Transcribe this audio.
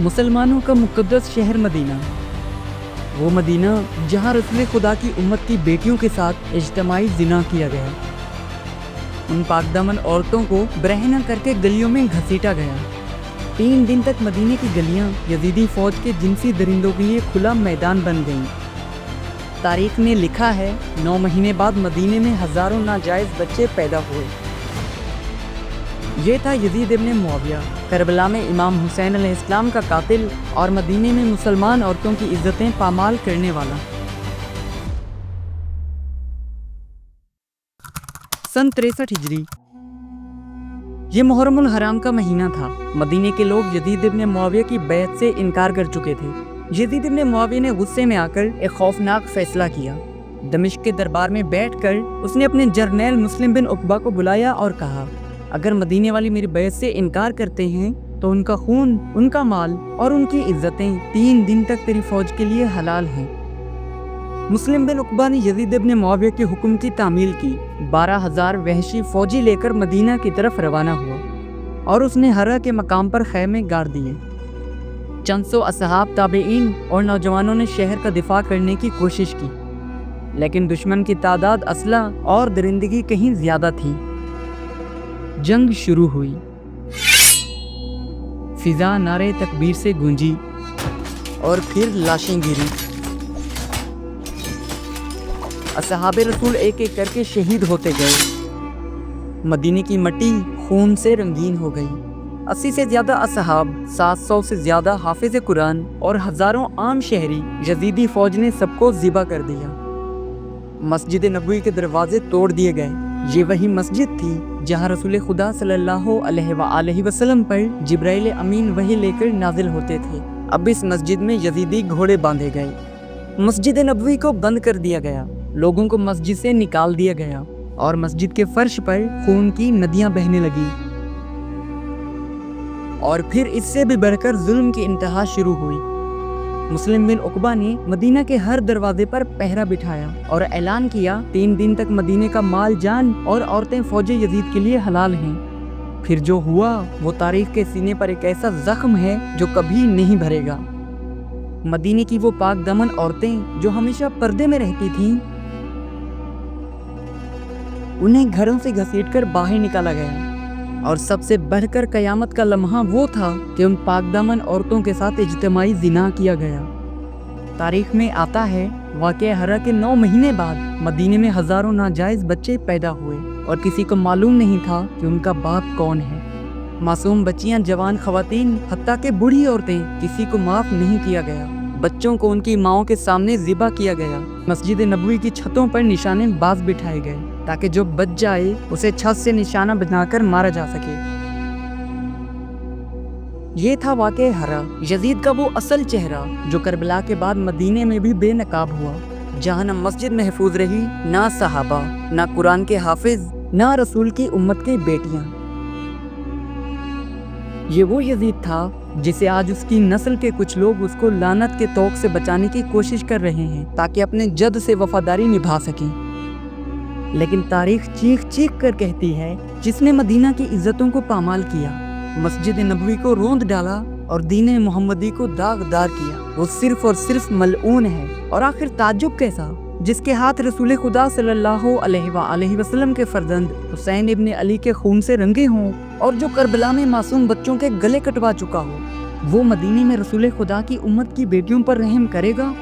मुसलमानों का मुक़द्दस शहर मदीना, वो मदीना जहाँ रसूल खुदा की उम्मत की बेटियों के साथ इज्तिमाई ज़िना किया गया। उन पाकदामन औरतों को बरहना करके गलियों में घसीटा गया। 3 दिन तक मदीने की गलियाँ यजीदी फ़ौज के जिनसी दरिंदों के लिए खुला मैदान बन गईं। तारीख़ ने लिखा है 9 महीने बाद मदीने में हज़ारों नाजायज़ बच्चे पैदा हुए। ये था यजीद इब्न मुआविया, करबला में इमाम हुसैन अलैहिस्सलाम का कातिल और मदीने में मुसलमान औरतों की इज्जतें पामाल करने वाला। सन 63 हिजरी। ये मुहर्रमुल हराम का महीना था। मदीने के लोग यजीद इब्न मुआविया की बैत से इनकार कर चुके थे। यजीद इब्न मुआविया ने गुस्से में आकर एक खौफनाक फैसला किया। दमिश्क के दरबार में बैठकर उसने अपने जर्नैल मुस्लिम बिन उक़बा को बुलाया और कहा, अगर मदीने वाले मेरी बैत से इनकार करते हैं तो उनका खून, उनका माल और उनकी इज्जतें 3 दिन तक तेरी फौज के लिए हलाल हैं। मुस्लिम बिन उक़बा ने यजीद इब्न मुआविया के हुक्म की तामील की। 12,000 वहशी फौजी लेकर मदीना की तरफ रवाना हुआ और उसने हरा के मकाम पर खैमे गाड़ दिए। चंद सौ असहाब, ताबेईन और नौजवानों ने शहर का दिफा करने की कोशिश की, लेकिन दुश्मन की तादाद, असला और दरिंदगी कहीं ज्यादा थी। जंग शुरू हुई। फिजा नारे तकबीर से गूंजी और फिर लाशें गिरी। असहाबे रसूल एक एक करके शहीद होते गए। मदीने की मिट्टी खून से रंगीन हो गई। 80 से ज़्यादा असहाब, 700 से ज़्यादा हाफिज़ कुरान और हज़ारों आम शहरी यजीदी फ़ौज ने सबको ज़िबा कर दिया। मस्जिद नबवी के दरवाजे तोड़ दिए गए। ये वही मस्जिद थी जहाँ रसूल खुदा सल्लल्लाहु अलैहि वसल्लम पर जिब्राइल अमीन वही लेकर नाजिल होते थे। अब इस मस्जिद में यजीदी घोड़े बांधे गए। मस्जिद नबवी को बंद कर दिया गया, लोगों को मस्जिद से निकाल दिया गया और मस्जिद के फर्श पर खून की नदियां बहने लगी। और फिर इससे भी बढ़कर जुल्म की इंतहा शुरू हुई। मुस्लिम बिन उक़बा ने मदीना के हर दरवाजे पर पहरा बिठाया और ऐलान किया 3 दिन तक मदीने का माल, जान और औरतें फौजे यजीद के लिए हलाल हैं। फिर जो हुआ वो तारीख के सीने पर एक ऐसा जख्म है जो कभी नहीं भरेगा। मदीने की वो पाक दमन औरतें जो हमेशा पर्दे में रहती थीं, उन्हें घरों से घसीटकर बाहर निकाला गया। और सबसे बढ़कर कयामत का लम्हा वो था कि उन पाकदामन औरतों के साथ इज्तिमाई ज़िना किया गया। तारीख में आता है वाक़या हरा के 9 महीने बाद मदीने में हज़ारों नाजायज़ बच्चे पैदा हुए और किसी को मालूम नहीं था कि उनका बाप कौन है। मासूम बच्चियां, जवान ख़वातीन, हत्ता के बूढ़ी औरतें, किसी को माफ़ नहीं किया गया। बच्चों को उनकी माओं के सामने ज़िबा किया गया। मस्जिद नबवी की छतों पर निशाने बाज बिठाए गए ताकि जो बच जाए उसे छत से निशाना बनाकर मारा जा सके। ये था वाक़या हरा, यजीद का वो असल चेहरा जो करबला के बाद मदीने में भी बेनकाब हुआ, जहाँ न मस्जिद महफूज रही, ना सहाबा, ना कुरान के हाफिज, ना रसूल की उम्मत की बेटियां। ये वो यजीद था जिसे आज उसकी नस्ल के कुछ लोग उसको लानत के तौक से बचाने की कोशिश कर रहे हैं ताकि अपने जद से वफादारी निभा सकें। लेकिन तारीख चीख चीख कर कहती है, जिसने मदीना की इज्जतों को पामाल किया, मस्जिद नबवी को रोंद डाला और दीन मोहम्मदी को दागदार किया, वो सिर्फ और सिर्फ मलऊन है। और आखिर ताज्जुब कैसा, जिसके हाथ रसूल खुदा सल्लल्लाहु अलैहि वसल्लम के फर्जंद हुसैन इब्न अली के खून से रंगे हों और जो करबला में मासूम बच्चों के गले कटवा चुका हो, वो मदीने में रसूल खुदा की उम्मत की बेटियों पर रहम करेगा?